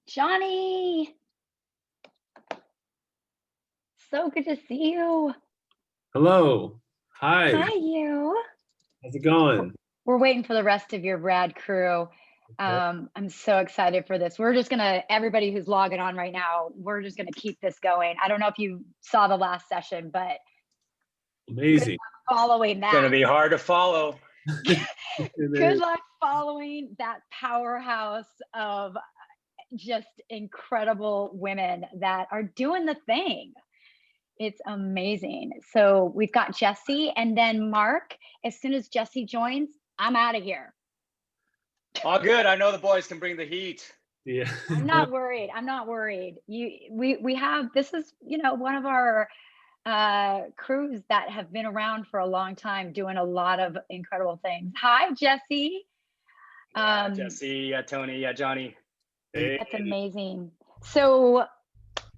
Johnny, so good to see you. Hello. Hi. Hi, you. How's it going? We're waiting for the rest of your rad crew. Okay. I'm so excited for this. We're just gonna, everybody who's logging on right now, we're just gonna keep this going. I don't know if you saw the last session, but Amazing. following It's gonna that. be hard to follow. Good luck following that powerhouse of just incredible women that are doing the thing. It's amazing. So we've got Jesse and then Mark. As soon as Jesse joins, I'm out of here. All good. I know the boys can bring the heat. Yeah. I'm not worried. I'm not worried. We have, this is, one of our crews that have been around for a long time doing a lot of incredible things. Hi, Jesse. Jesse, Tony, Johnny. Hey. That's amazing. So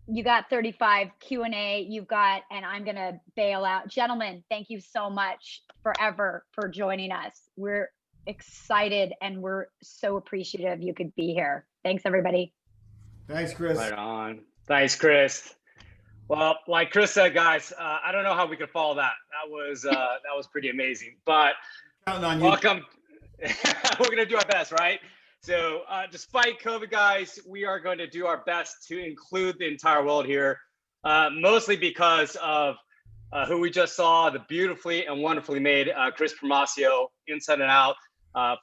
you got 35 Q&A, you've got, and I'm going to bail out. Gentlemen, thank you so much forever for joining us. We're excited and we're so appreciative you could be here. Thanks, everybody. Thanks, Chris. Right on. Thanks, Chris. Well, like Chris said, guys, I don't know how we could follow that. That was pretty amazing. But Counting on you. welcome. We're gonna do our best, right? So despite COVID, guys, we are going to do our best to include the entire world here, mostly because of who we just saw, the beautifully and wonderfully made Chris Primacio, inside and out,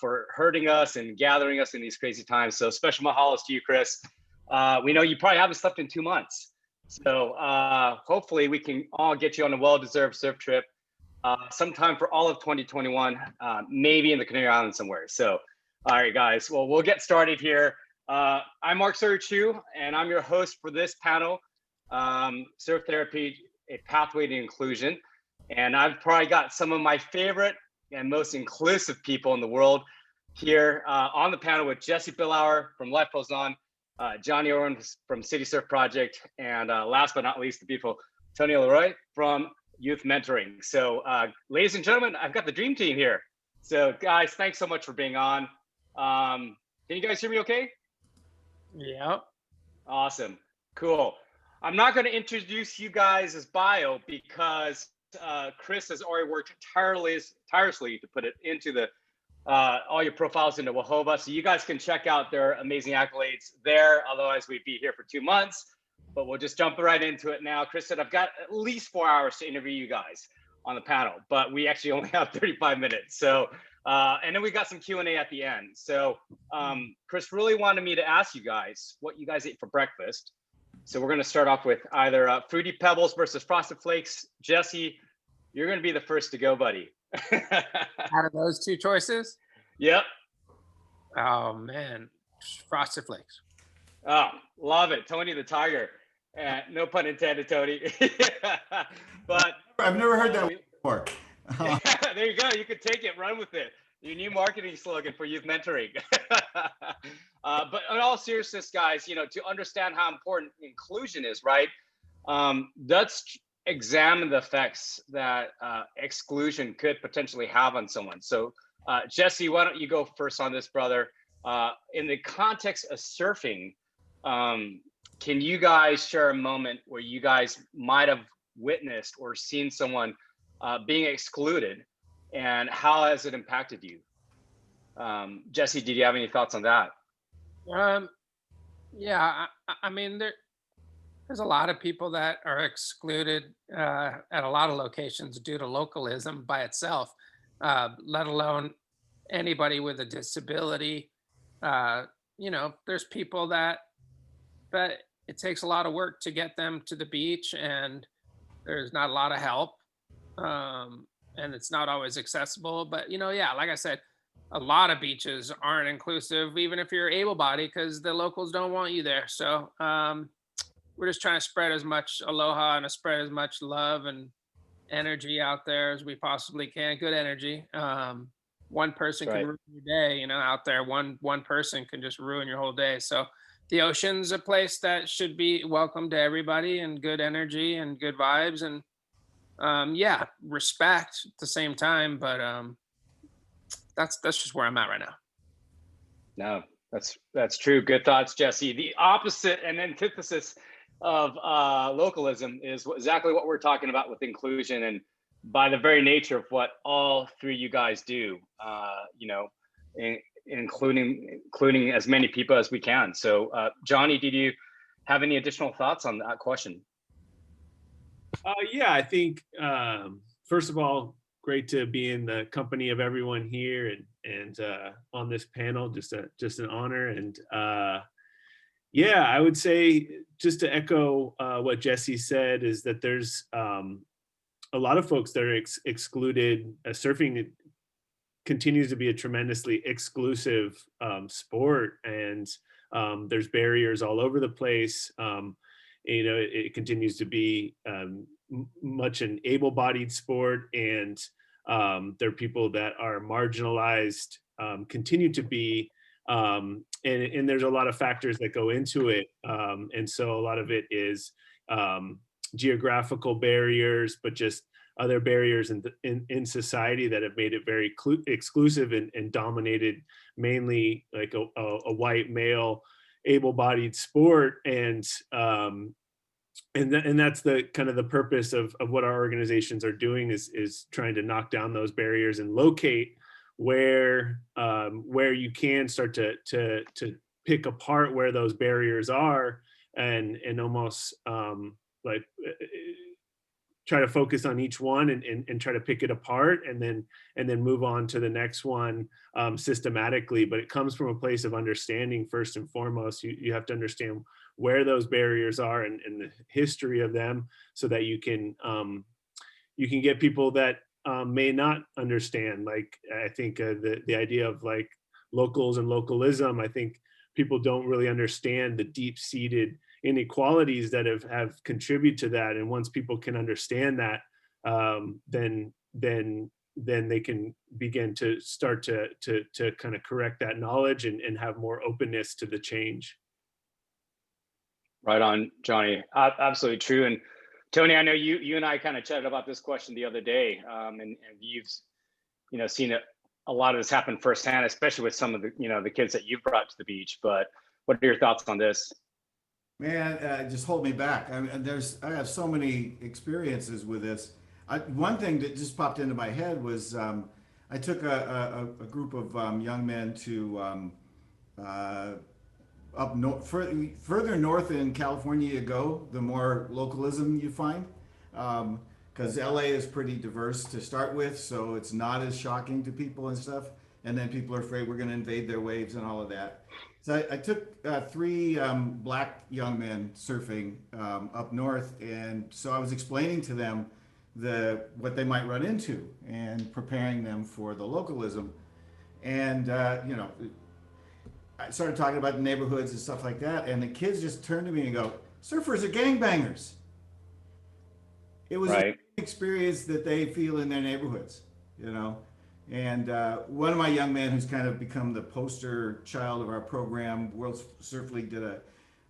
for herding us and gathering us in these crazy times. So special mahalos to you, Chris. We know you probably haven't slept in 2 months. So hopefully we can all get you on a well-deserved surf trip sometime for all of 2021, maybe in the Canary Islands somewhere. So, all right, guys, well, we'll get started here. I'm Mark Sawyer-Chu, and I'm your host for this panel, Surf Therapy, a Pathway to Inclusion. And I've probably got some of my favorite and most inclusive people in the world here on the panel with Jesse Billauer from Life Goes On, Johnny Irwin from City Surf Project, and last but not least, the beautiful Tony Leroy from Youth Mentoring. So ladies and gentlemen, I've got the dream team here. So guys, thanks so much for being on. Can you guys hear me okay? Yeah. Awesome. Cool. I'm not going to introduce you guys as bio because Chris has already worked tirelessly to put it into the all your profiles into Wahova. So you guys can check out their amazing accolades there. Otherwise, we'd be here for 2 months. But we'll just jump right into it now. Chris said, I've got at least 4 hours to interview you guys on the panel, but we actually only have 35 minutes. So, and then we got some Q&A at the end. So Chris really wanted me to ask you guys what you guys ate for breakfast. So we're gonna start off with either Fruity Pebbles versus Frosted Flakes. Jesse, you're gonna be the first to go, buddy. Out of those two choices? Yep. Oh man, Frosted Flakes. Oh, love it. Tony the Tiger. No pun intended, Tony. But I've never heard that before. there you go. You could take it, run with it. Your new marketing slogan for youth mentoring. But in all seriousness, guys, to understand how important inclusion is, right? Let's examine the effects that exclusion could potentially have on someone. So Jesse, why don't you go first on this, brother? In the context of surfing, can you guys share a moment where you guys might have witnessed or seen someone being excluded, and how has it impacted you? Jesse, did you have any thoughts on that? Yeah, I mean, there's a lot of people that are excluded at a lot of locations due to localism by itself, let alone anybody with a disability. There's people that it takes a lot of work to get them to the beach, and there's not a lot of help, and it's not always accessible. But like I said, a lot of beaches aren't inclusive, even if you're able-bodied, because the locals don't want you there. So we're just trying to spread as much aloha and spread as much love and energy out there as we possibly can. Good energy. One person can ruin your day, out there. One person can just ruin your whole day. So the ocean's a place that should be welcome to everybody, and good energy and good vibes, and respect at the same time. But that's just where I'm at right now. No, That's true. Good thoughts, Jesse. The opposite and antithesis of localism is exactly what we're talking about with inclusion, and by the very nature of what all three of you guys do, you know, including as many people as we can. So, Johnny, did you have any additional thoughts on that question? Yeah, I think first of all, great to be in the company of everyone here and on this panel. Just an honor. And yeah, I would say, just to echo what Jesse said, is that there's a lot of folks that are excluded. Surfing continues to be a tremendously exclusive sport, and there's barriers all over the place. You know, it continues to be much an able-bodied sport, and there are people that are marginalized, continue to be, and there's a lot of factors that go into it. And so a lot of it is geographical barriers, but just other barriers in society that have made it very exclusive and dominated mainly like a white male able-bodied sport. And that's the kind of the purpose of what our organizations are doing, is trying to knock down those barriers and locate where you can start to pick apart where those barriers are, and almost like try to focus on each one and try to pick it apart, and then move on to the next one systematically. But it comes from a place of understanding first and foremost. You have to understand where those barriers are and the history of them, so that you can get people that may not understand. Like, I think the idea of like locals and localism, I think people don't really understand the deep-seated inequalities that have contributed to that. And once people can understand that, then they can begin to start to kind of correct that knowledge and have more openness to the change. Right on, Johnny. Absolutely true. And Tony, I know you and I kind of chatted about this question the other day, and you've seen it, a lot of this happen firsthand, especially with some of the the kids that you've brought to the beach. But what are your thoughts on this? Man, just hold me back. I mean, I have so many experiences with this. One thing that just popped into my head was I took a group of young men to up north, further north in California you go, the more localism you find, because LA is pretty diverse to start with, so it's not as shocking to people and stuff. And then people are afraid we're going to invade their waves and all of that. So I took three black young men surfing up north, and so I was explaining to them what they might run into and preparing them for the localism. And I started talking about the neighborhoods and stuff like that, and the kids just turned to me and go, "Surfers are gangbangers." It was right. an experience that they feel in their neighborhoods, And one of my young men, who's kind of become the poster child of our program, World Surf League did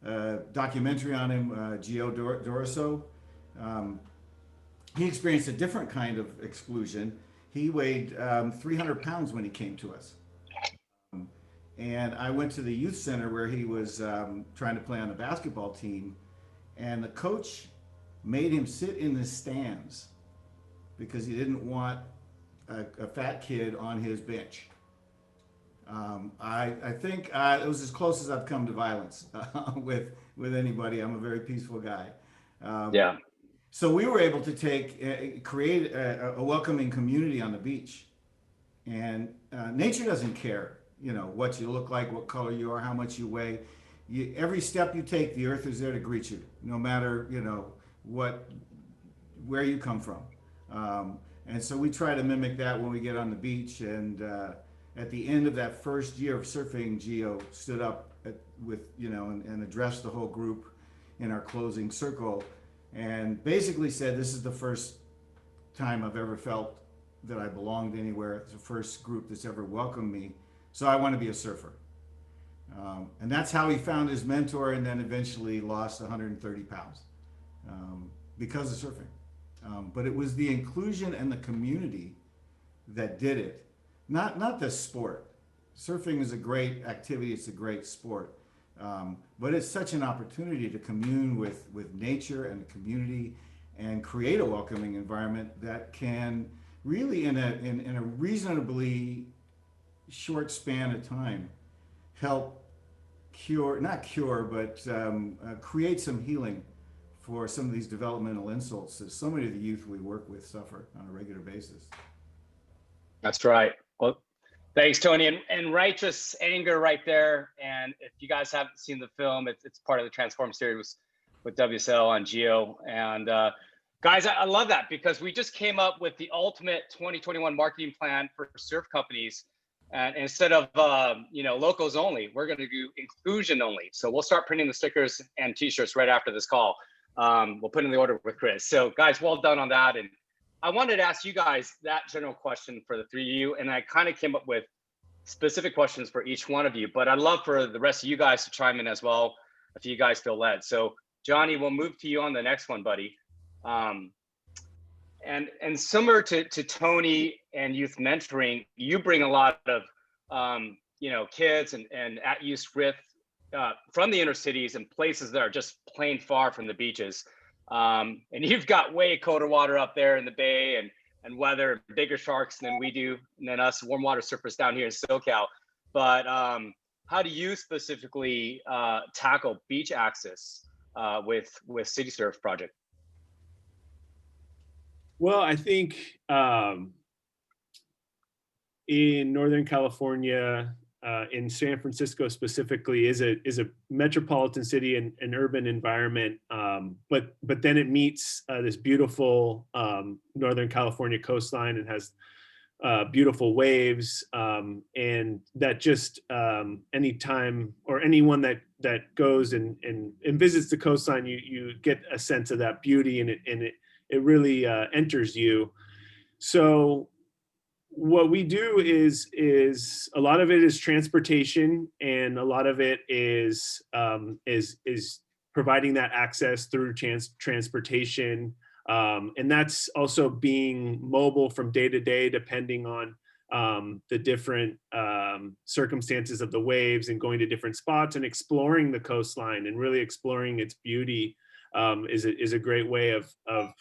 a documentary on him, Gio Doriso. He experienced a different kind of exclusion. He weighed 300 pounds when he came to us. And I went to the youth center where he was trying to play on the basketball team, and the coach made him sit in the stands because he didn't want a fat kid on his bench. I think it was as close as I've come to violence with anybody. I'm a very peaceful guy. Yeah. So we were able to create a welcoming community on the beach, and nature doesn't care, what you look like, what color you are, how much you weigh. Every step you take, the earth is there to greet you, no matter where you come from. And so we try to mimic that when we get on the beach. And at the end of that first year of surfing, Gio stood up and addressed the whole group in our closing circle, and basically said, "This is the first time I've ever felt that I belonged anywhere. It's the first group that's ever welcomed me. So I want to be a surfer." And that's how he found his mentor, and then eventually lost 130 pounds because of surfing. But it was the inclusion and the community that did it, not the sport. surfing is a great activity. It's a great sport. But it's such an opportunity to commune with nature and the community and create a welcoming environment that can really, in a reasonably short span of time, help cure, not cure, but create some healing for some of these developmental insults that so many of the youth we work with suffer on a regular basis. That's right. Well, thanks, Tony. And righteous anger right there. And if you guys haven't seen the film, it's part of the Transform series with WSL on Geo. And guys, I love that because we just came up with the ultimate 2021 marketing plan for surf companies. And instead of locals only, we're going to do inclusion only. So we'll start printing the stickers and T-shirts right after this call. We'll put in the order with Chris. So guys, well done on that. And I wanted to ask you guys that general question for the three of you, and I kind of came up with specific questions for each one of you, but I'd love for the rest of you guys to chime in as well if you guys feel led. So Johnny, we'll move to you on the next one, buddy. And similar to Tony and youth mentoring, you bring a lot of kids and at use with from the inner cities and places that are just plain far from the beaches. And you've got way colder water up there in the Bay and weather, bigger sharks than we do, than us warm water surfers down here in SoCal. But how do you specifically tackle beach access with City Surf Project? Well, I think in Northern California, in San Francisco specifically, is a metropolitan city and an urban environment, but then it meets this beautiful Northern California coastline and has beautiful waves, and that just anytime or anyone that goes and visits the coastline, you get a sense of that beauty, and it really enters you. So what we do is a lot of it is transportation, and a lot of it is providing that access through transportation, and that's also being mobile from day to day, depending on the different circumstances of the waves, and going to different spots and exploring the coastline and really exploring its beauty is a great way of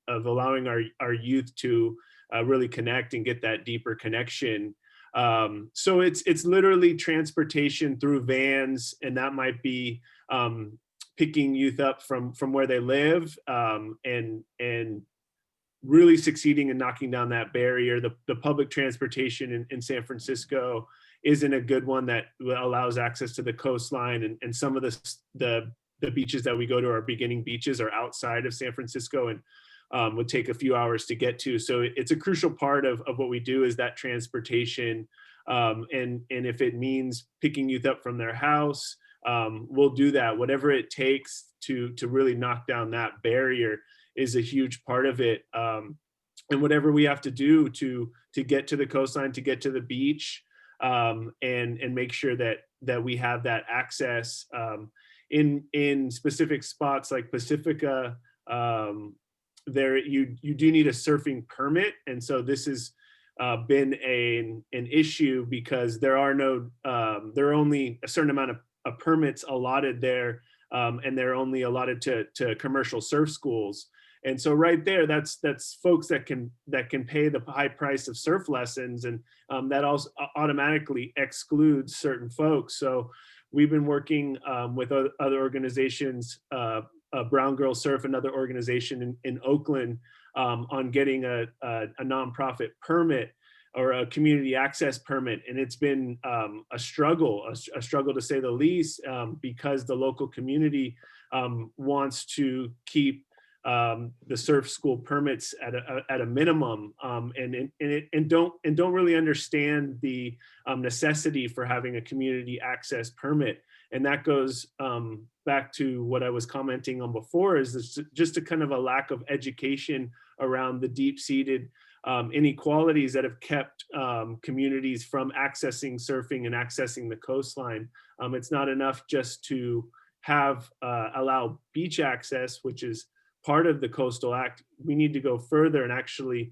allowing our youth to really connect and get that deeper connection. So it's literally transportation through vans, and that might be picking youth up from where they live, and really succeeding in knocking down that barrier. The public transportation in San Francisco isn't a good one that allows access to the coastline, and some of the beaches that we go to, our beginning beaches, are outside of San Francisco and would take a few hours to get to. So it's a crucial part of what we do, is that transportation. And if it means picking youth up from their house, we'll do that. Whatever it takes to really knock down that barrier is a huge part of it. And whatever we have to do to get to the coastline, to get to the beach, and make sure that we have that access in specific spots like Pacifica. There you do need a surfing permit, and so this has been an issue because there are only a certain amount of permits allotted there, and they're only allotted to commercial surf schools. And so right there, that's folks that can pay the high price of surf lessons, and that also automatically excludes certain folks. So we've been working with other organizations, Brown Girl Surf, another organization in Oakland, on getting a nonprofit permit or a community access permit. And it's been a struggle to say the least, because the local community wants to keep the surf school permits at a minimum, and don't really understand the necessity for having a community access permit. And that goes back to what I was commenting on before, is just a kind of a lack of education around the deep-seated inequalities that have kept communities from accessing surfing and accessing the coastline. It's not enough just to have allow beach access, which is part of the Coastal Act, we need to go further and actually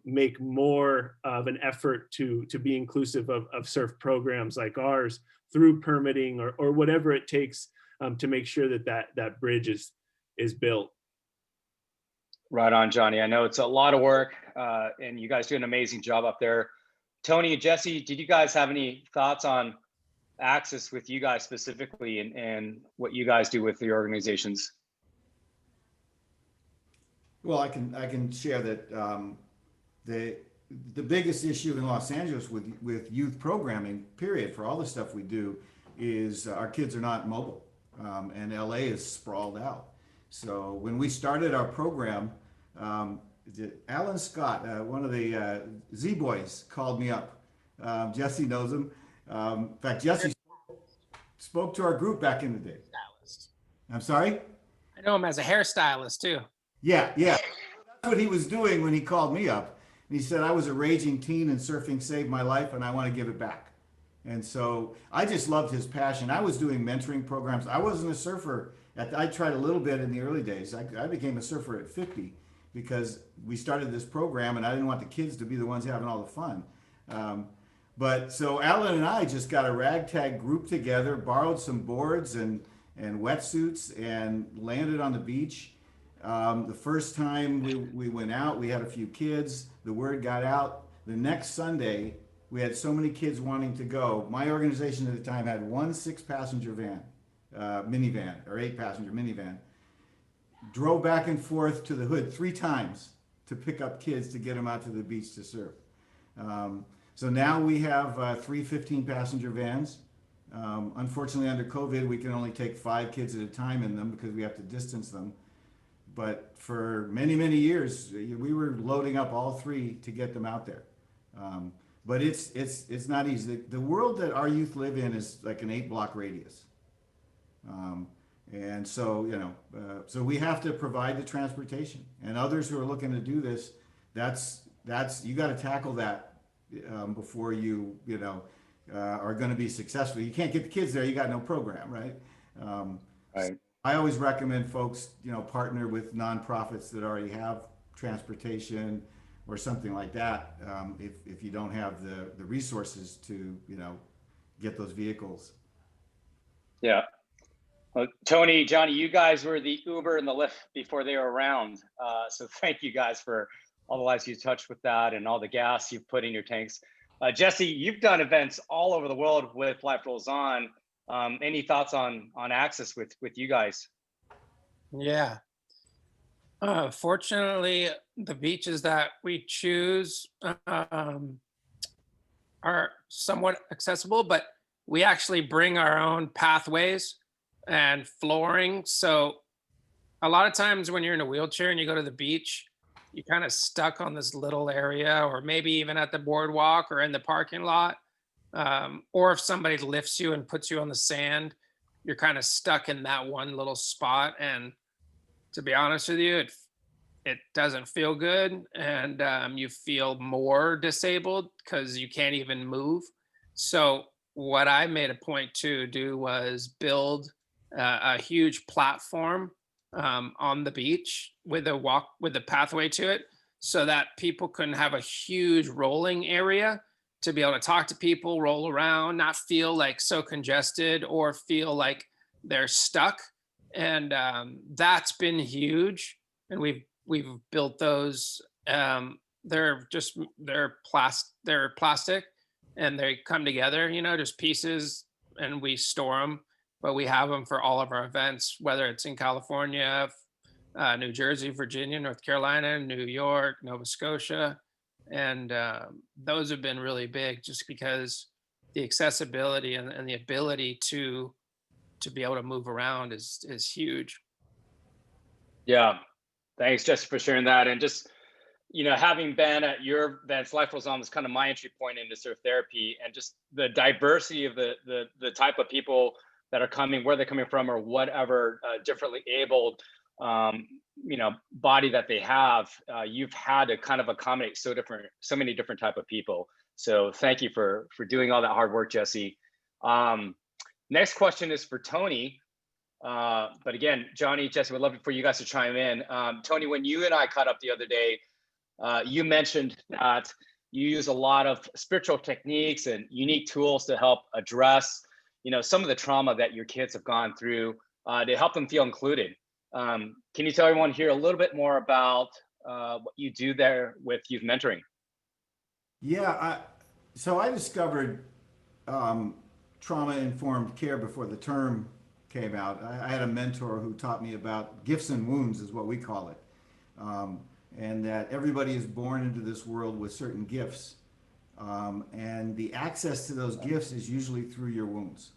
make more of an effort to be inclusive of surf programs like ours through permitting or whatever it takes to make sure that bridge is built. Right on, Johnny. I know it's a lot of work, and you guys do an amazing job up there. Tony and Jesse, did you guys have any thoughts on access with you guys specifically, and what you guys do with your organizations? Well, I can share that the biggest issue in Los Angeles with youth programming, period, for all the stuff we do, is our kids are not mobile, and LA is sprawled out. So when we started our program, Alan Scott, one of the Z-Boys, called me up. Jesse knows him. In fact, Jesse spoke to our group back in the day. Stylist. I'm sorry? I know him as a hairstylist too. Yeah. That's what he was doing when he called me up. And he said, I was a raging teen and surfing saved my life and I want to give it back. And so I just loved his passion. I was doing mentoring programs. I wasn't a surfer. I tried a little bit in the early days. I became a surfer at 50 because we started this program and I didn't want the kids to be the ones having all the fun. But so Alan and I just got a ragtag group together, borrowed some boards and wetsuits and landed on the beach. The first time we went out, we had a few kids. The word got out. The next Sunday, we had so many kids wanting to go. My organization at the time had one 6-passenger van, minivan, or 8-passenger minivan. Drove back and forth to the hood 3 times to pick up kids to get them out to the beach to surf. So now we have 3 15-passenger vans. Unfortunately, under COVID, we can only take 5 kids at a time in them because we have to distance them. But for many, many years, we were loading up all 3 to get them out there. But it's not easy. The world that our youth live in is like an 8-block radius. And so, so we have to provide the transportation. And others who are looking to do this, you got to tackle that before you are going to be successful. You can't get the kids there, you got no program, right? Right. So I always recommend folks, partner with nonprofits that already have transportation or something like that, if you don't have the resources to, get those vehicles. Yeah. Well, Tony, Johnny, you guys were the Uber and the Lyft before they were around. So thank you guys for all the lives you touched with that and all the gas you've put in your tanks. Jesse, you've done events all over the world with Life Rolls On. Any thoughts on access with you guys? Yeah. Fortunately, the beaches that we choose are somewhat accessible, but we actually bring our own pathways and flooring. So a lot of times when you're in a wheelchair and you go to the beach, you're kind of stuck on this little area, or maybe even at the boardwalk or in the parking lot. Or if somebody lifts you and puts you on the sand, you're kind of stuck in that one little spot. And to be honest with you, it doesn't feel good. And you feel more disabled because you can't even move. So what I made a point to do was build a huge platform on the beach with a pathway to it, so that people can have a huge rolling area to be able to talk to people, roll around, not feel like so congested or feel like they're stuck. And that's been huge. And we've built those. They're plastic, and they come together, just pieces, and we store them. But we have them for all of our events, whether it's in California, New Jersey, Virginia, North Carolina, New York, Nova Scotia. And those have been really big, just because the accessibility and the ability to be able to move around is huge. Yeah, thanks, Jesse, for sharing that. And just, having been at your events, Life Rolls On was kind of my entry point into surf therapy, and just the diversity of the type of people that are coming, where they're coming from, or whatever differently abled body that they have. You've had to kind of accommodate so many different type of people. So thank you for doing all that hard work, Jesse. Next question is for Tony. But again, Johnny, Jesse, would love for you guys to chime in. Tony, when you and I caught up the other day, you mentioned that you use a lot of spiritual techniques and unique tools to help address, some of the trauma that your kids have gone through, to help them feel included. Can you tell everyone here a little bit more about what you do there with youth mentoring? Yeah, so I discovered trauma-informed care before the term came out. I had a mentor who taught me about gifts and wounds, is what we call it, and that everybody is born into this world with certain gifts, and the access to those gifts is usually through your wounds.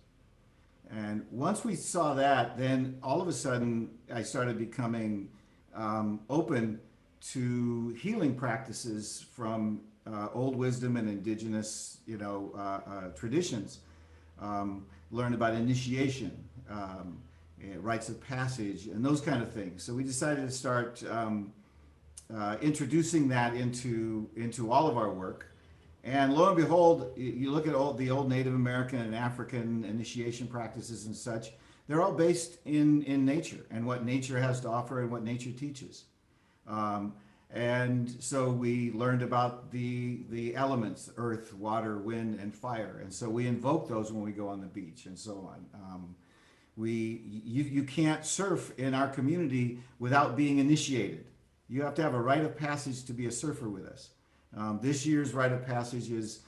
And once we saw that, then all of a sudden I started becoming open to healing practices from old wisdom and indigenous, traditions. Learned about initiation, rites of passage, and those kind of things. So we decided to start introducing that into all of our work. And lo and behold, you look at all the old Native American and African initiation practices and such, they're all based in nature and what nature has to offer and what nature teaches. And so we learned about the elements, earth, water, wind, and fire. And so we invoke those when we go on the beach and so on. You can't surf in our community without being initiated. You have to have a rite of passage to be a surfer with us. This year's rite of passage is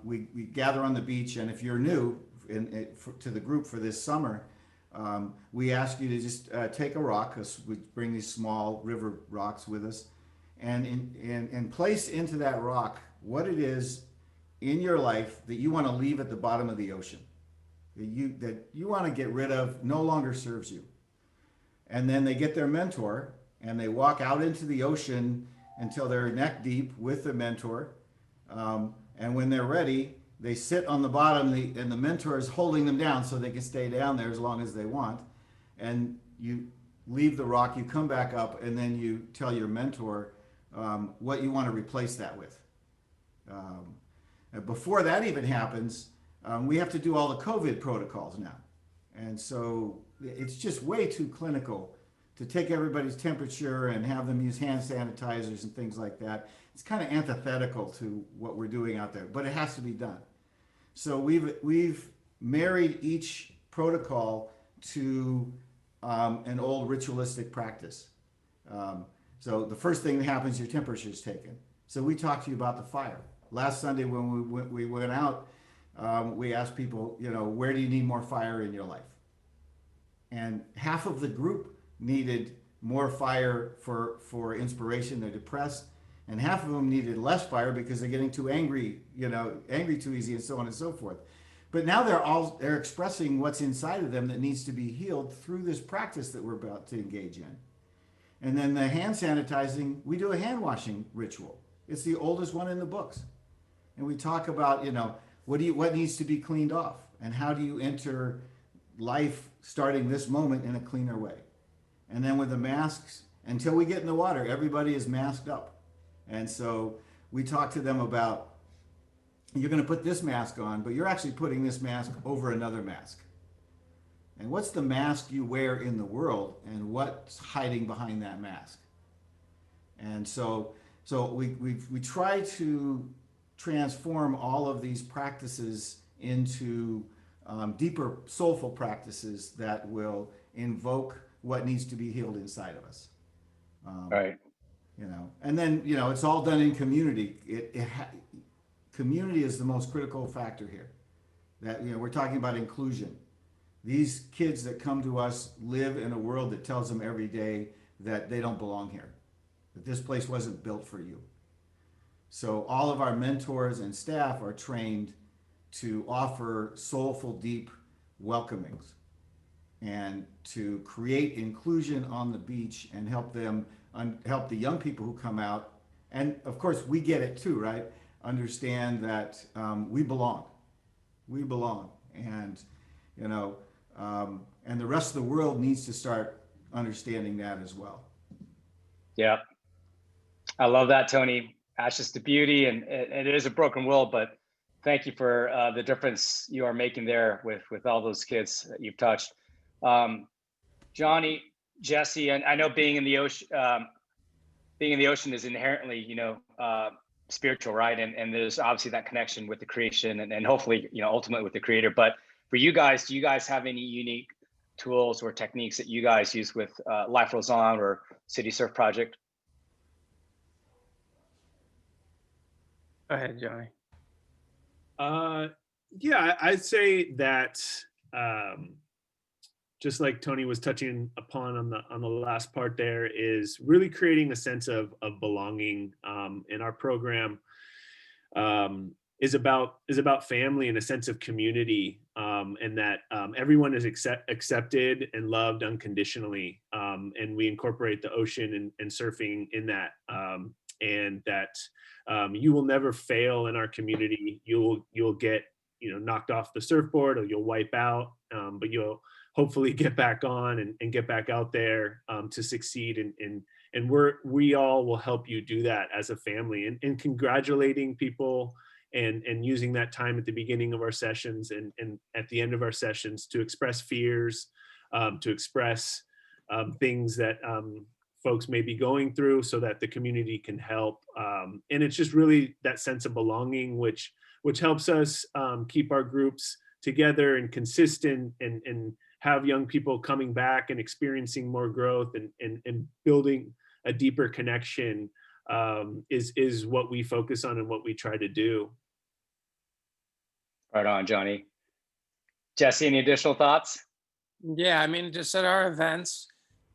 we gather on the beach, and if you're new to the group for this summer, we ask you to just take a rock, because we bring these small river rocks with us, and place into that rock what it is in your life that you want to leave at the bottom of the ocean, that you want to get rid of, no longer serves you. And then they get their mentor and they walk out into the ocean until they're neck deep with the mentor. And when they're ready, they sit on the bottom and the mentor is holding them down so they can stay down there as long as they want. And you leave the rock, you come back up, and then you tell your mentor what you want to replace that with. Before that even happens, we have to do all the COVID protocols now. And so it's just way too clinical to take everybody's temperature and have them use hand sanitizers and things like that. It's kind of antithetical to what we're doing out there, but it has to be done. So we've married each protocol to an old ritualistic practice. So the first thing that happens, your temperature is taken. So we talked to you about the fire. Last Sunday when we went out, we asked people, where do you need more fire in your life? And half of the group needed more fire for inspiration. They're depressed. And half of them needed less fire because they're getting too angry, angry too easy, and so on and so forth. But now they're expressing what's inside of them that needs to be healed through this practice that we're about to engage in. And then the hand sanitizing, we do a hand washing ritual. It's the oldest one in the books. And we talk about, what needs to be cleaned off, and how do you enter life starting this moment in a cleaner way. And then with the masks, until we get in the water, everybody is masked up. And so we talk to them about, you're going to put this mask on, but you're actually putting this mask over another mask. And what's the mask you wear in the world, and what's hiding behind that mask? And so we try to transform all of these practices into deeper soulful practices that will invoke what needs to be healed inside of us. Right. And then, it's all done in community. Community is the most critical factor here. That, we're talking about inclusion. These kids that come to us live in a world that tells them every day that they don't belong here, that this place wasn't built for you. So all of our mentors and staff are trained to offer soulful, deep welcomings and to create inclusion on the beach and help the young people who come out. And of course, we get it too, right? Understand that we belong. We belong. And, and the rest of the world needs to start understanding that as well. Yeah. I love that, Tony. Ashes to beauty, and it is a broken world, but thank you for the difference you are making there with all those kids that you've touched. Johnny, Jesse, and I know being in the ocean is inherently, spiritual, right? And there's obviously that connection with the creation and hopefully, ultimately with the creator. But for you guys, do you guys have any unique tools or techniques that you guys use with Life Rolls On or City Surf Project? Go ahead, Johnny. Yeah, I'd say that just like Tony was touching upon on the last part, there is really creating a sense of belonging in our program. Is about family and a sense of community, and that everyone is accepted and loved unconditionally, and we incorporate the ocean and surfing in that, and that you will never fail in our community. You'll get knocked off the surfboard, or you'll wipe out, but you'll hopefully get back on and get back out there to succeed, and we all will help you do that as a family, and congratulating people and using that time at the beginning of our sessions and at the end of our sessions to express fears, to express things that folks may be going through, so that the community can help. And it's just really that sense of belonging, which helps us keep our groups together and consistent, and have young people coming back and experiencing more growth and building a deeper connection, is what we focus on and what we try to do. Right on, Johnny. Jesse, any additional thoughts? Yeah, I mean, just at our events,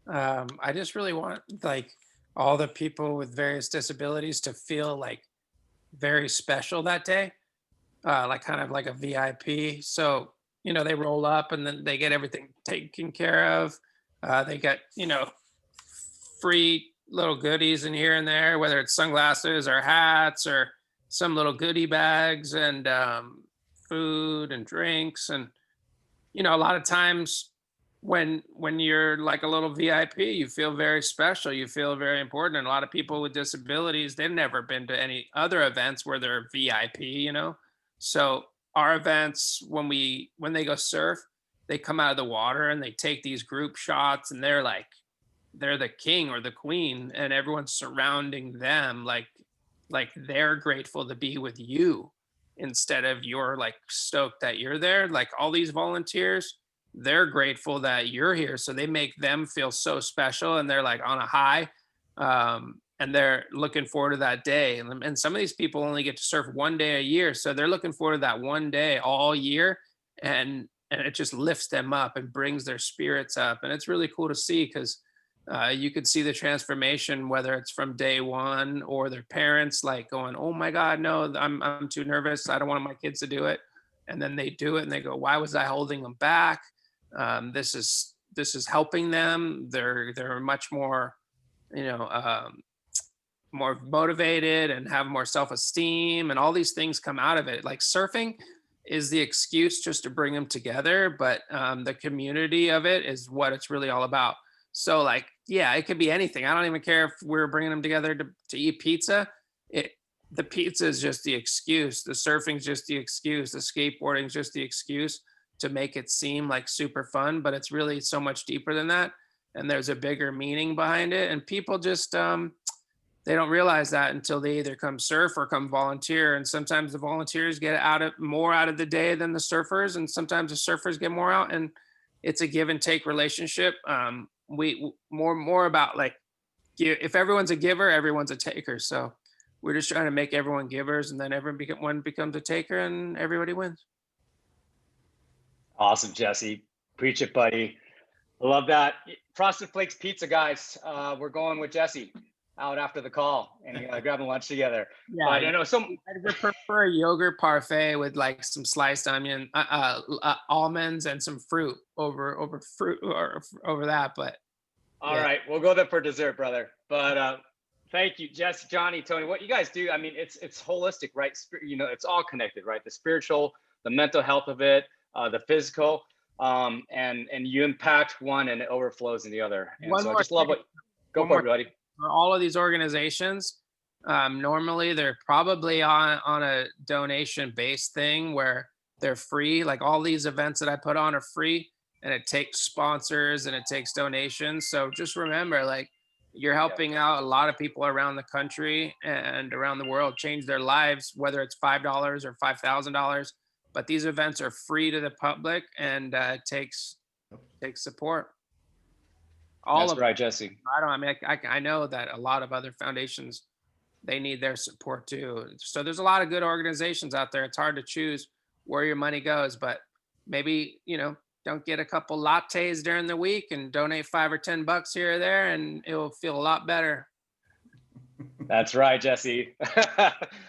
I just really want like all the people with various disabilities to feel like very special that day, like kind of like a VIP. So, they roll up and then they get everything taken care of. They get, free little goodies in here and there, whether it's sunglasses or hats or some little goodie bags and food and drinks. And, a lot of times when you're like a little VIP, you feel very special, you feel very important. And a lot of people with disabilities, they've never been to any other events where they're VIP, So our events, when they go surf, they come out of the water and they take these group shots, and they're the king or the queen, and everyone's surrounding them like they're grateful to be with you, instead of you're like stoked that you're there. Like all these volunteers, they're grateful that you're here, so they make them feel so special, and they're like on a high, and they're looking forward to that day. And some of these people only get to surf one day a year, so they're looking forward to that one day all year, and it just lifts them up and brings their spirits up. And it's really cool to see, because you could see the transformation, whether it's from day one or their parents like going, oh my God, no, I'm too nervous, I don't want my kids to do it. And then they do it and they go, why was I holding them back? This is helping them. They're much more, more motivated and have more self-esteem, and all these things come out of it. Like surfing is the excuse just to bring them together, but the community of it is what it's really all about. So like, yeah, it could be anything. I don't even care if we're bringing them together to eat pizza. The pizza is just the excuse. The surfing's just the excuse. The skateboarding's just the excuse to make it seem like super fun, but it's really so much deeper than that. And there's a bigger meaning behind it. And people just, they don't realize that until they either come surf or come volunteer. And sometimes the volunteers get more out of the day than the surfers. And sometimes the surfers get more out, and it's a give and take relationship. We more about like, if everyone's a giver, everyone's a taker. So we're just trying to make everyone givers, and then everyone becomes a taker, and everybody wins. Awesome, Jesse. Preach it, buddy. I love that. Frosted Flakes pizza, guys. We're going with Jesse out after the call and grabbing lunch together. Yeah, but I know I prefer a yogurt parfait with like some sliced onion, almonds, and some fruit over fruit or over that. But all right, we'll go there for dessert, brother. But thank you, Jesse, Johnny, Tony. What you guys do, I mean, it's holistic, right? It's all connected, right? The spiritual, the mental health of it, the physical, and you impact one and it overflows in the other. And so I just love go for it, buddy. For all of these organizations, normally they're probably on a donation based thing where they're free. Like all these events that I put on are free, and it takes sponsors and it takes donations. So just remember, like, you're helping out a lot of people around the country and around the world change their lives, whether it's $5 or $5,000. But these events are free to the public, and it takes support. That's right, Jesse. I know that a lot of other foundations, they need their support too. So there's a lot of good organizations out there. It's hard to choose where your money goes, but maybe, don't get a couple lattes during the week and donate $5 or $10 here or there, and it will feel a lot better. That's right, Jesse.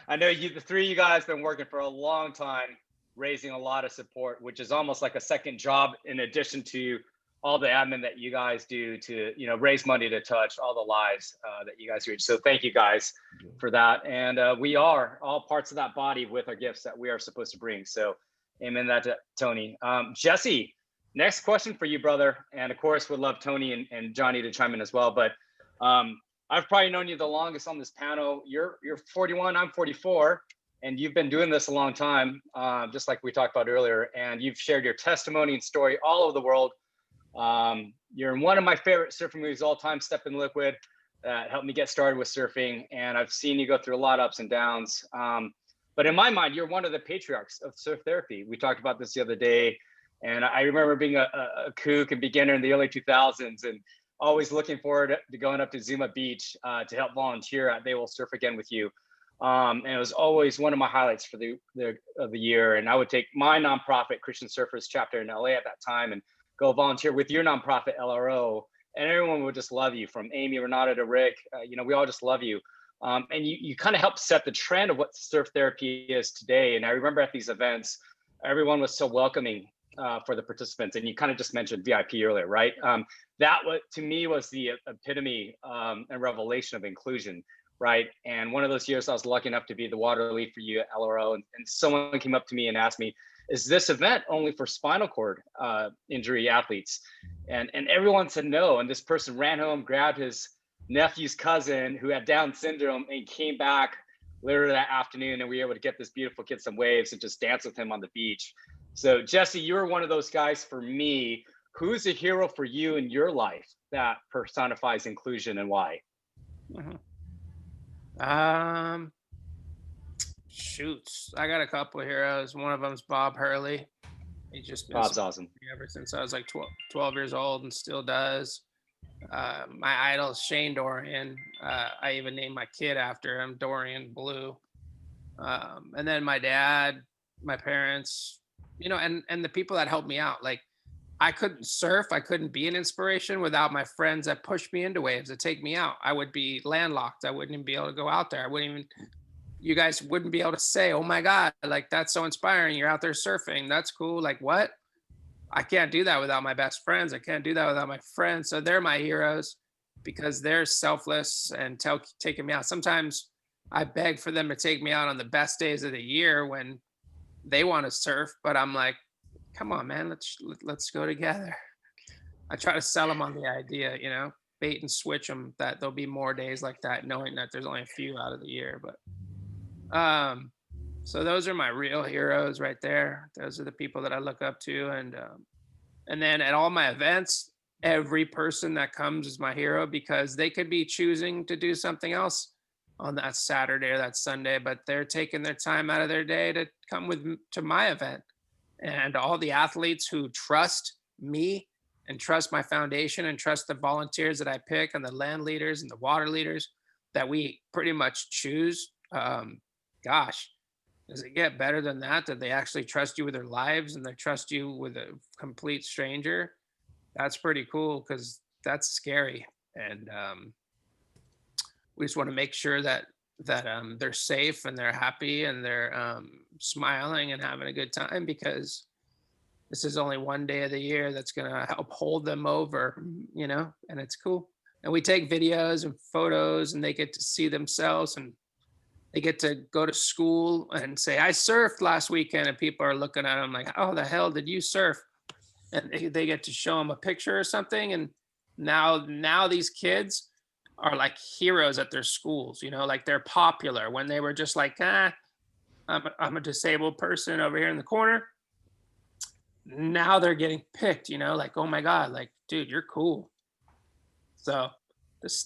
I know the three of you guys been working for a long time, raising a lot of support, which is almost like a second job in addition to all the admin that you guys do to, raise money to touch all the lives that you guys reach. So thank you guys for that. And we are all parts of that body with our gifts that we are supposed to bring. So amen that to Tony. Jesse, next question for you, brother. And of course, would love Tony and Johnny to chime in as well. But I've probably known you the longest on this panel. You're 41, I'm 44. And you've been doing this a long time, just like we talked about earlier. And you've shared your testimony and story all over the world. You're in one of my favorite surfing movies of all time, Step in Liquid, that helped me get started with surfing. And I've seen you go through a lot of ups and downs. But in my mind, you're one of the patriarchs of surf therapy. We talked about this the other day. And I remember being a kook and beginner in the early 2000s and always looking forward to going up to Zuma Beach to help volunteer at They Will Surf Again with you. And it was always one of my highlights for the year. And I would take my nonprofit Christian Surfers chapter in LA at that time and go volunteer with your nonprofit LRO, and everyone would just love you, from Amy, Renata to Rick. We all just love you. And you kind of helped set the trend of what surf therapy is today. And I remember at these events, everyone was so welcoming for the participants. And you kind of just mentioned VIP earlier, right? That to me was the epitome and revelation of inclusion, right? And one of those years I was lucky enough to be the water lead for you at LRO, and someone came up to me and asked me, is this event only for spinal cord injury athletes? And everyone said no. And this person ran home, grabbed his nephew's cousin who had Down syndrome, and came back later that afternoon, and we were able to get this beautiful kid some waves and just dance with him on the beach. So Jesse, you were one of those guys for me. Who's a hero for you in your life that personifies inclusion, and why? Shoots, I got a couple of heroes. One of them's Bob Hurley. He's just been Bob's awesome ever since I was like 12 years old, and still does. My idol is Shane Dorian. I even named my kid after him, Dorian Blue. And then my dad, my parents, and the people that helped me out. Like, I couldn't surf, I couldn't be an inspiration without my friends that pushed me into waves, that take me out. I would be landlocked. I wouldn't even be able to go out there. You guys wouldn't be able to say, oh my God, like, that's so inspiring. You're out there surfing. That's cool. Like, what? I can't do that without my best friends. I can't do that without my friends. So they're my heroes because they're selfless and taking me out. Sometimes I beg for them to take me out on the best days of the year when they want to surf, but I'm like, come on, man, let's go together. I try to sell them on the idea, bait and switch them, that there'll be more days like that, knowing that there's only a few out of the year. But so those are my real heroes right there. Those are the people that I look up to. And then at all my events, every person that comes is my hero, because they could be choosing to do something else on that Saturday or that Sunday, but they're taking their time out of their day to come to my event. And all the athletes who trust me and trust my foundation and trust the volunteers that I pick and the land leaders and the water leaders that we pretty much choose. Gosh, does it get better than that? That they actually trust you with their lives and they trust you with a complete stranger? That's pretty cool, because that's scary. And we just want to make sure that they're safe and they're happy and they're smiling and having a good time, because this is only one day of the year that's going to help hold them over, and it's cool. And we take videos and photos, and they get to see themselves, and they get to go to school and say, I surfed last weekend, and people are looking at them like, how the hell did you surf? And they get to show them a picture or something. And now these kids are like heroes at their schools, like they're popular. When they were just like, I'm a disabled person over here in the corner. now they're getting picked, like, oh my God, like, dude, you're cool. So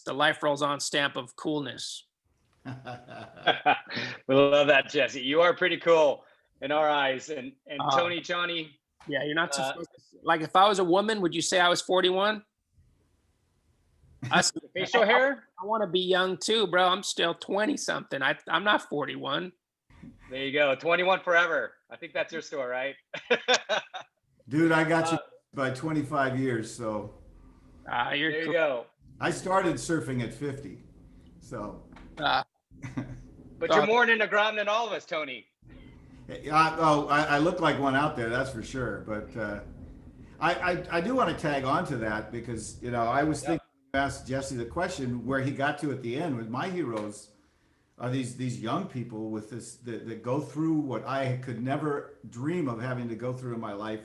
the life rolls on stamp of coolness. We love that, Jesse. You are pretty cool in our eyes. And Uh, Tony, Johnny, yeah, you're not supposed to, like, if I was a woman, would you say I was 41? I facial hair. I want to be young too, bro. I'm still 20 something. I'm not 41. There you go. 21 forever. I think that's your store, right? Dude, I got you by 25 years. So You're there you cool. go. I started surfing at 50. So. But you're more into ground than all of us, Tony. I look like one out there, that's for sure. But I do want to tag on to that because, I was thinking, you asked Jesse the question where he got to at the end with my heroes are these young people with this that go through what I could never dream of having to go through in my life,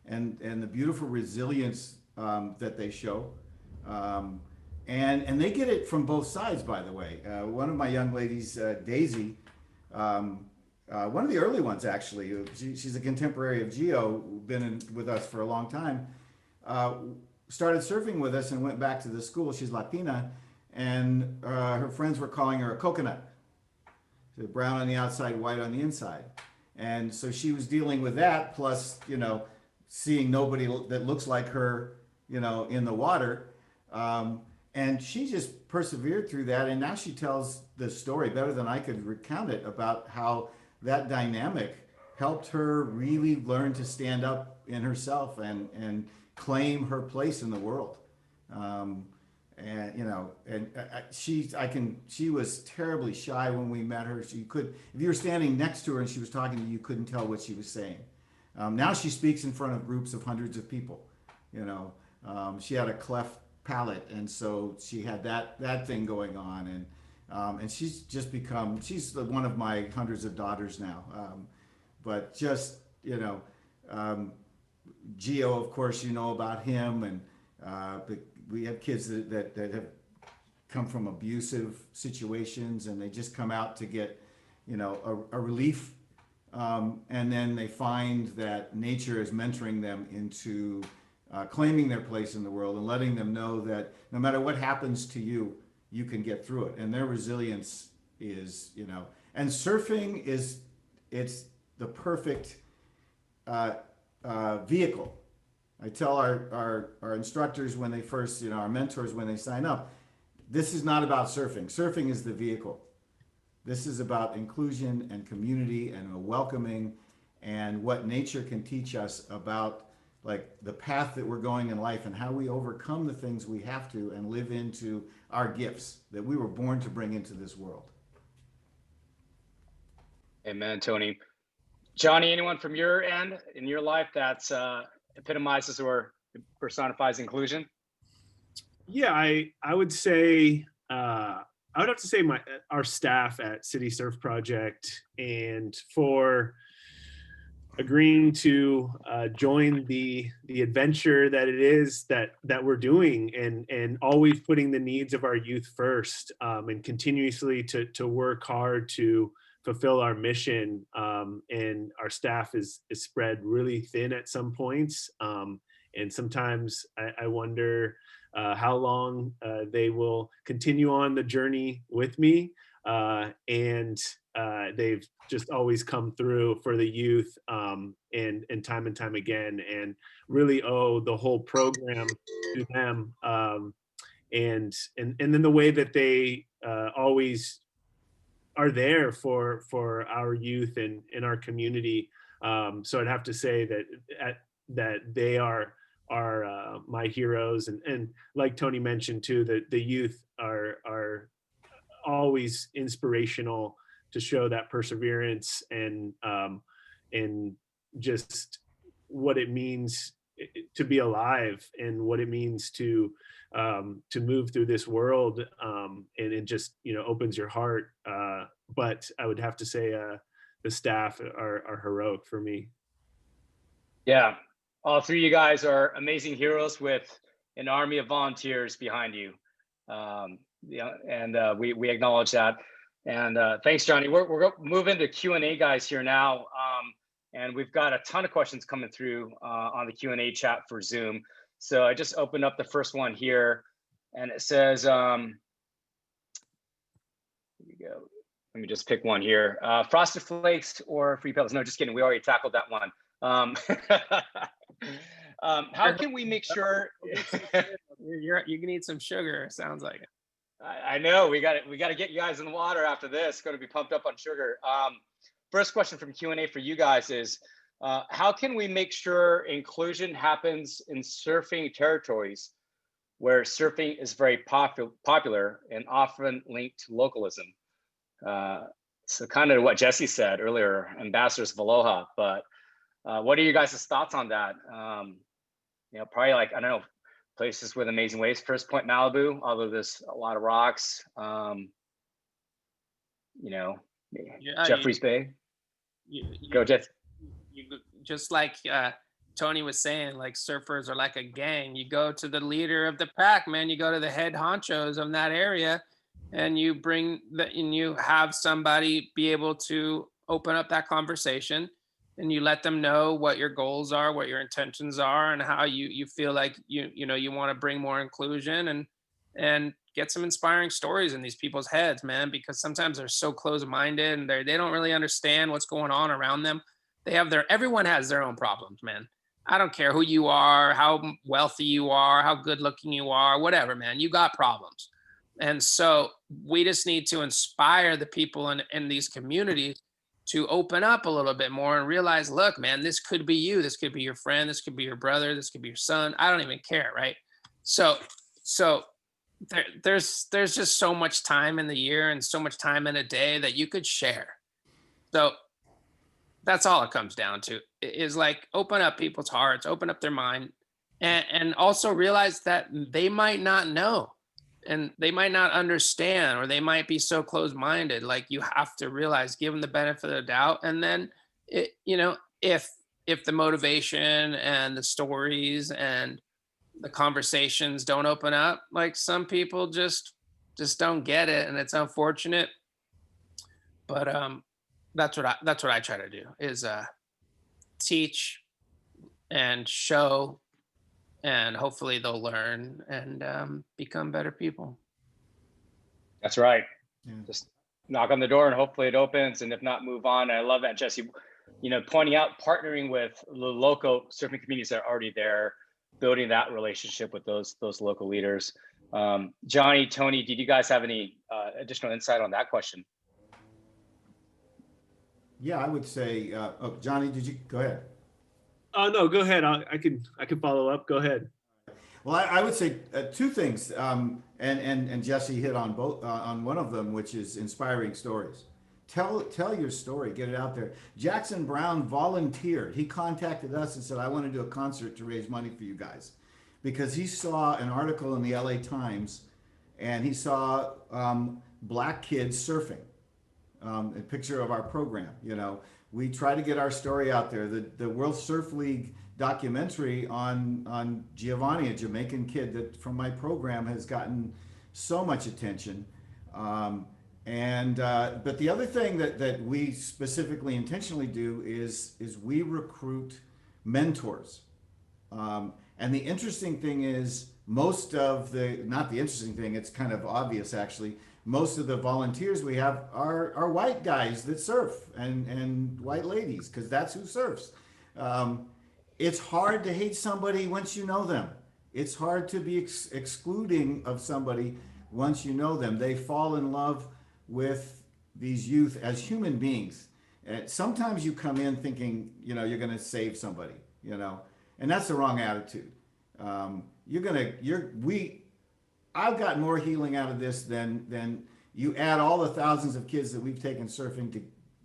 and the beautiful resilience that they show. And they get it from both sides, by the way. One of my young ladies, Daisy, one of the early ones actually, she's a contemporary of Geo, been with us for a long time, started surfing with us and went back to the school. She's Latina, and her friends were calling her a coconut. So brown on the outside, white on the inside. And so she was dealing with that, plus, seeing nobody that looks like her, in the water. And she just persevered through that. And now she tells the story better than I could recount it about how that dynamic helped her really learn to stand up in herself and claim her place in the world. She was terribly shy when we met her. She could, if you were standing next to her and she was talking to you, you couldn't tell what she was saying. Now she speaks in front of groups of hundreds of people. She had a cleft palate, and so she had that thing going on, and she's just become, she's one of my hundreds of daughters now. But just, Geo, of course, about him, and we have kids that have come from abusive situations, and they just come out to get, a relief, and then they find that nature is mentoring them into claiming their place in the world and letting them know that no matter what happens to you, you can get through it. And their resilience is, and surfing it's the perfect vehicle. I tell our instructors when they first, our mentors when they sign up, this is not about surfing. Surfing is the vehicle. This is about inclusion and community and a welcoming and what nature can teach us about like the path that we're going in life and how we overcome the things we have to and live into our gifts that we were born to bring into this world. Amen, Tony. Johnny, anyone from your end in your life that's epitomizes or personifies inclusion? Yeah, I would say I would have to say our staff at City Surf Project, and for agreeing to join the adventure that it is that we're doing, and always putting the needs of our youth first, and continuously to work hard to fulfill our mission. And our staff is spread really thin at some points, and sometimes I wonder how long they will continue on the journey with me, and they've just always come through for the youth, and time again, and really owe the whole program to them, and then the way that they always are there for our youth and in our community. So I'd have to say that they are my heroes, and like Tony mentioned too, that the youth are always inspirational to show that perseverance and just what it means to be alive and what it means to move through this world, and it just opens your heart. But I would have to say the staff are heroic for me. Yeah, all three of you guys are amazing heroes with an army of volunteers behind you. And we acknowledge that. And thanks, Johnny. We're going to move into Q&A, guys, here now. And we've got a ton of questions coming through on the Q&A chat for Zoom. So I just opened up the first one here, and it says, here we go. Let me just pick one here. Frosted Flakes or Free Pebbles? No, just kidding. We already tackled that one. How can we make sure? You can eat some sugar. It sounds like it. I know we got to get you guys in the water after this. Going to be pumped up on sugar. First question from Q&A for you guys is, how can we make sure inclusion happens in surfing territories where surfing is very popular and often linked to localism? So kind of what Jesse said earlier, ambassadors of Aloha, but what are you guys' thoughts on that? You know, probably like, I don't know, places with amazing waves, First Point Malibu, although there's a lot of rocks, you know, Jeffreys Bay. Go, Jeff. Just like Tony was saying, like surfers are like a gang. You go to the leader of the pack, man. You go to the head honchos of that area, and you bring that, and you have somebody be able to open up that conversation, and you let them know what your goals are, what your intentions are, and how you feel like you want to bring more inclusion and get some inspiring stories in these people's heads, man, because sometimes they're so close-minded and they don't really understand what's going on around them. Everyone has their own problems, man. I don't care who you are, how wealthy you are, how good looking you are, whatever, man, you got problems. And so we just need to inspire the people in these communities to open up a little bit more and realize, look, man, this could be you. This could be your friend. This could be your brother. This could be your son. I don't even care, right? So there's just so much time in the year and so much time in a day that you could share. So that's all it comes down to, is like open up people's hearts, open up their mind, and also realize that they might not know and they might not understand, or they might be so closed-minded. Like, you have to realize, give them the benefit of the doubt. And then if the motivation and the stories and the conversations don't open up, like, some people just don't get it, and it's unfortunate. But that's what I try to do, is teach and show, and hopefully they'll learn and become better people. That's right. Yeah. Just knock on the door and hopefully it opens, and if not, move on. And I love that, Jesse, pointing out, partnering with the local surfing communities that are already there, building that relationship with those local leaders. Johnny, Tony, did you guys have any additional insight on that question? Yeah, I would say, Johnny, did you go ahead? No, go ahead. I can follow up. Go ahead. Well, I would say two things, and Jesse hit on both, on one of them, which is inspiring stories. Tell your story, get it out there. Jackson Brown volunteered. He contacted us and said, I want to do a concert to raise money for you guys, because he saw an article in the LA Times, and he saw black kids surfing. A picture of our program. We try to get our story out there. The World Surf League documentary on Giovanni, a Jamaican kid that from my program has gotten so much attention. But the other thing that we specifically intentionally do is we recruit mentors. And the interesting thing is, not the interesting thing, it's kind of obvious actually, most of the volunteers we have are white guys that surf and white ladies, because that's who surfs. It's hard to hate somebody once you know them. It's hard to be excluding of somebody once you know them. They fall in love with these youth as human beings. Sometimes you come in thinking, you're going to save somebody, and that's the wrong attitude. I've got more healing out of this than you add all the thousands of kids that we've taken surfing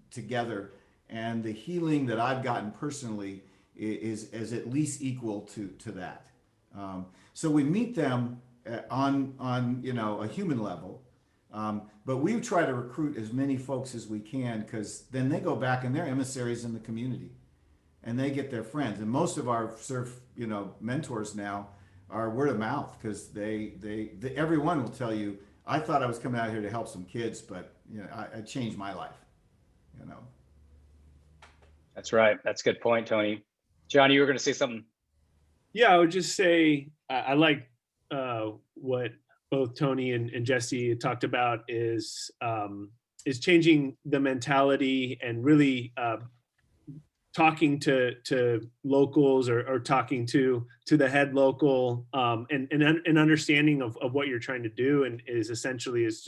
together, and the healing that I've gotten personally is at least equal to that. So we meet them on a human level, but we try to recruit as many folks as we can, because then they go back and they're emissaries in the community, and they get their friends. And most of our surf mentors now are word of mouth, because everyone will tell you, I thought I was coming out here to help some kids, but I changed my life. That's right. That's a good point, Tony. Johnny, you were going to say something. Yeah, I would just say I like what both Tony and Jesse talked about is changing the mentality and really talking to locals or talking to the head local and understanding of what you're trying to do, and is essentially is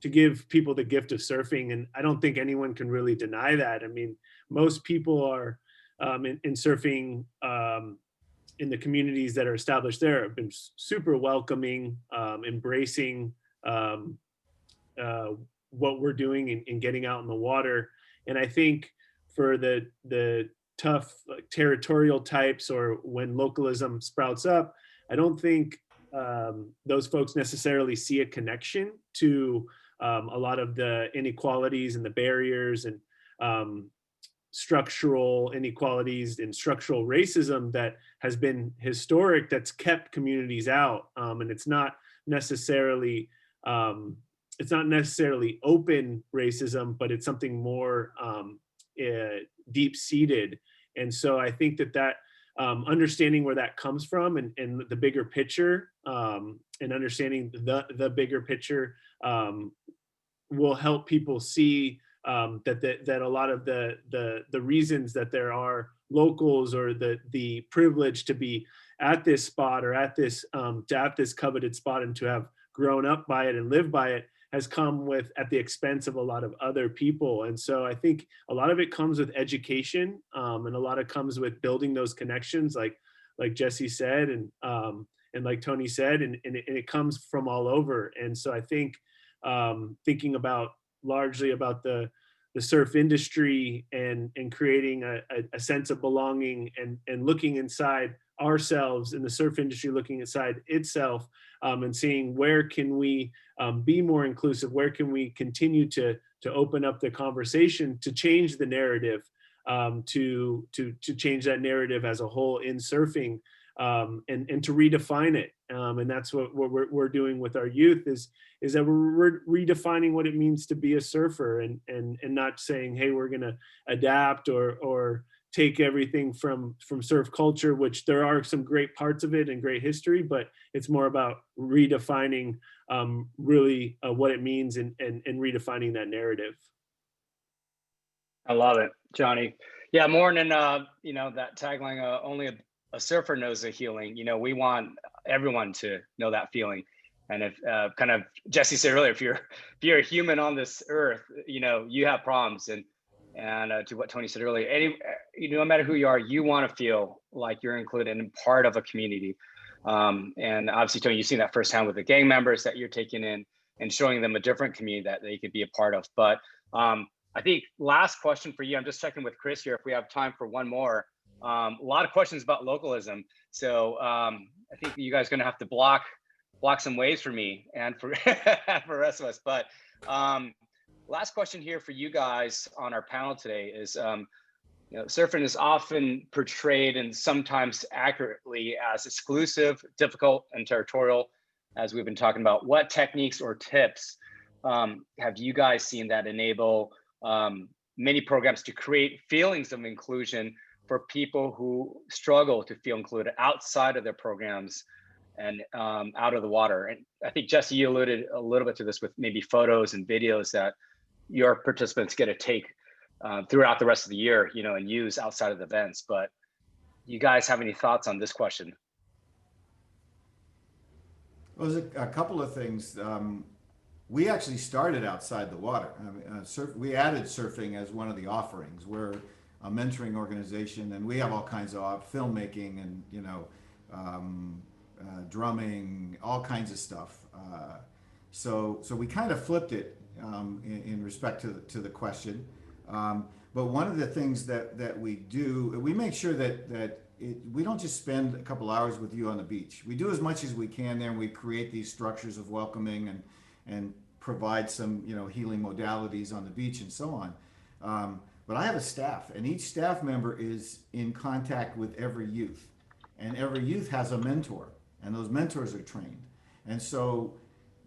to give people the gift of surfing. And I don't think anyone can really deny that. I mean, most people are in surfing in the communities that are established there have been super welcoming, embracing what we're doing and getting out in the water. And I think for the tough territorial types, or when localism sprouts up, I don't think those folks necessarily see a connection to a lot of the inequalities and the barriers and structural inequalities and structural racism that has been historic, that's kept communities out. And it's not necessarily open racism, but it's something more deep-seated. And so I think that understanding where that comes from and the bigger picture, and understanding the bigger picture will help people see that a lot of the reasons that there are locals, or the privilege to be at this spot, or at this coveted spot, and to have grown up by it and lived by it, has come at the expense of a lot of other people. And so I think a lot of it comes with education, and a lot of comes with building those connections, like Jesse said, and like Tony said, and it comes from all over. And so I think thinking largely about the surf industry and creating a sense of belonging, and looking inside ourselves, in the surf industry looking inside itself, and seeing where can we be more inclusive, where can we continue to open up the conversation, to change the narrative, to change that narrative as a whole in surfing, and to redefine it. And that's what we're doing with our youth, is that we're redefining what it means to be a surfer, and not saying, hey, we're going to adapt or take everything from surf culture, which there are some great parts of it and great history, but it's more about redefining really what it means, and redefining that narrative. I love it, Johnny. Yeah, more than that tagline, only a surfer knows the healing. We want everyone to know that feeling. And if kind of Jesse said earlier, if you're a human on this earth, you have problems. And to what Tony said earlier, no matter who you are, you want to feel like you're included and part of a community. And obviously, Tony, you've seen that firsthand with the gang members that you're taking in and showing them a different community that they could be a part of. But I think last question for you, I'm just checking with Chris here if we have time for one more. A lot of questions about localism. So I think you guys are going to have to block some ways for me and for for the rest of us. But last question here for you guys on our panel today is, surfing is often portrayed, and sometimes accurately, as exclusive, difficult, and territorial, as we've been talking about. What techniques or tips have you guys seen that enable many programs to create feelings of inclusion for people who struggle to feel included outside of their programs and out of the water? And I think, Jesse, you alluded a little bit to this with maybe photos and videos that your participants get to take throughout the rest of the year, and use outside of the events. But you guys have any thoughts on this question? Well, there's a couple of things. We actually started outside the water. We added surfing as one of the offerings. We're a mentoring organization, and we have all kinds of filmmaking and drumming, all kinds of stuff. So we kind of flipped it in respect to the question. But one of the things that we do, we make sure that we don't just spend a couple hours with you on the beach. We do as much as we can there, and we create these structures of welcoming and provide some healing modalities on the beach and so on. But I have a staff, and each staff member is in contact with every youth, and every youth has a mentor, and those mentors are trained. And so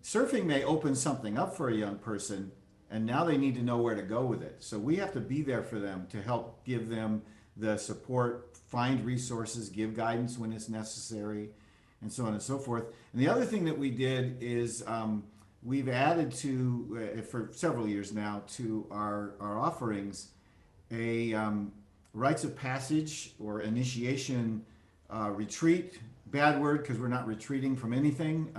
surfing may open something up for a young person and now they need to know where to go with it. So we have to be there for them to help give them the support, find resources, give guidance when it's necessary, and so on and so forth. And the other thing that we did is we've added to, for several years now, to our offerings, a rites of passage or initiation retreat. Bad word because we're not retreating from anything,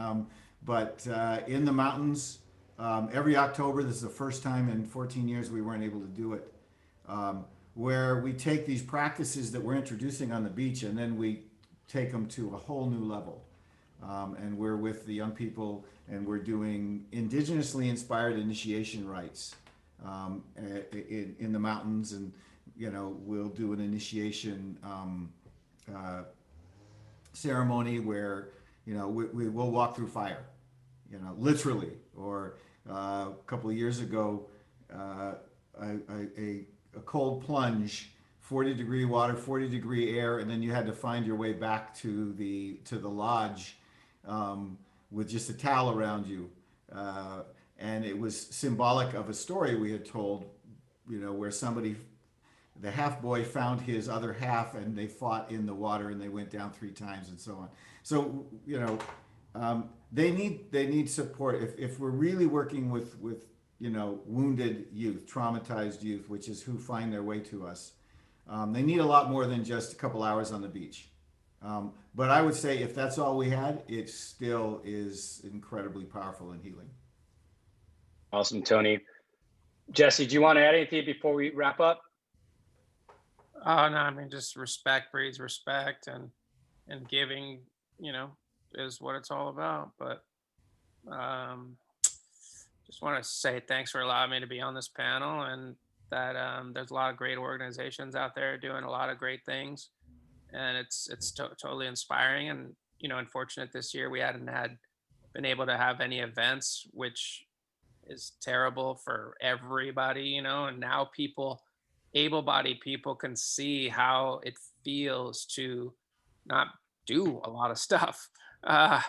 but in the mountains every October. This is the first time in 14 years we weren't able to do it, where we take these practices that we're introducing on the beach and then we take them to a whole new level. And we're with the young people and we're doing indigenously inspired initiation rites in the mountains, and we'll do an initiation ceremony where we will walk through fire, literally. Or a couple of years ago, a cold plunge, 40-degree water, 40-degree air, and then you had to find your way back to the lodge with just a towel around you. And it was symbolic of a story we had told, where the half boy found his other half and they fought in the water and they went down 3 times and so on. So, they need support. If we're really working with wounded youth, traumatized youth, which is who find their way to us, they need a lot more than just a couple hours on the beach. But I would say if that's all we had, it still is incredibly powerful and healing. Awesome, Tony. Jesse, do you want to add anything before we wrap up? Oh, no, I mean, just respect breeds respect, and giving, is what it's all about. But just want to say thanks for allowing me to be on this panel, and that there's a lot of great organizations out there doing a lot of great things, and it's totally inspiring. And unfortunate this year we hadn't been able to have any events, which is terrible for everybody, and now able-bodied people can see how it feels to not do a lot of stuff. A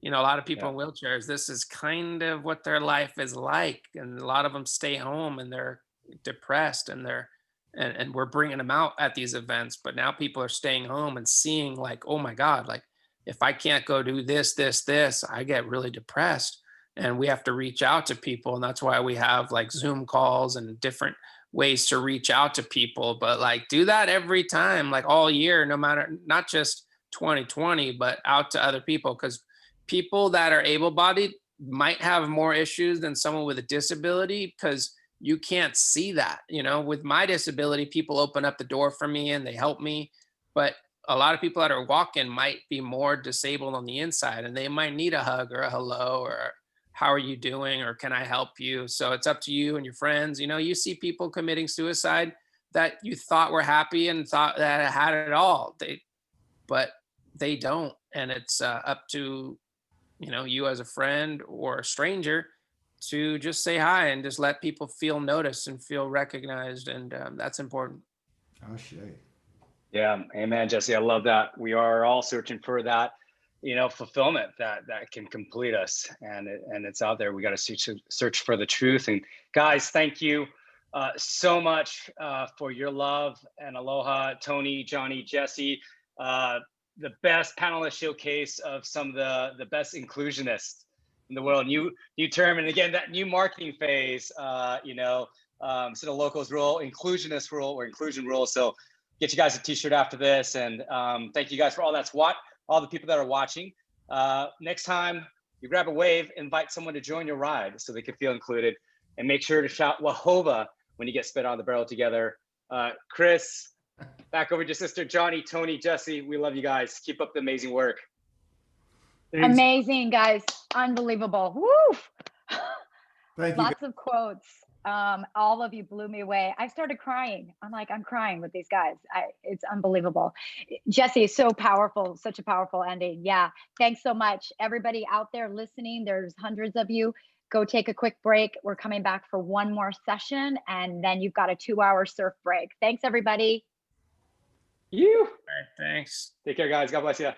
lot of people in wheelchairs, this is kind of what their life is like, and a lot of them stay home and they're depressed, and and we're bringing them out at these events. But now people are staying home and seeing, like, oh my God, like if I can't go do this, I get really depressed. And we have to reach out to people, and that's why we have like Zoom calls and different ways to reach out to people. But like, do that every time, like all year, no matter, not just 2020, but out to other people, because people that are able-bodied might have more issues than someone with a disability, because you can't see that. With my disability, people open up the door for me and they help me, but a lot of people that are walking might be more disabled on the inside, and they might need a hug or a hello or how are you doing, or can I help you? So it's up to you and your friends. You see people committing suicide that you thought were happy and thought that had it all, but they don't. And it's up to you as a friend or a stranger to just say hi and just let people feel noticed and feel recognized, and that's important. Oh, shit. Yeah, amen, Jesse. I love that. We are all searching for that, fulfillment that can complete us, and it's out there. We got to search for the truth. And guys, thank you so much for your love and aloha, Tony, Johnny, Jesse. The best panelist showcase of some of the best inclusionists in the world. New term, and again, that new marketing phase. Instead of locals rule, inclusionist rule, or inclusion rule. So get you guys a t-shirt after this, and thank you guys for all the people that are watching. Next time you grab a wave, invite someone to join your ride so they can feel included, and make sure to shout Wahova when you get spit on the barrel together. Chris, back over to your sister, Johnny, Tony, Jesse. We love you guys. Keep up the amazing work. Thanks. Amazing, guys. Unbelievable. Woo! Thank you. Lots of quotes. All of you blew me away. I started crying. I'm crying with these guys. It's unbelievable. Jesse, so powerful, such a powerful ending. Yeah. Thanks so much. Everybody out there listening, there's hundreds of you. Go take a quick break. We're coming back for one more session, and then you've got a 2-hour surf break. Thanks, everybody. You. All right, thanks. Take care, guys. God bless you.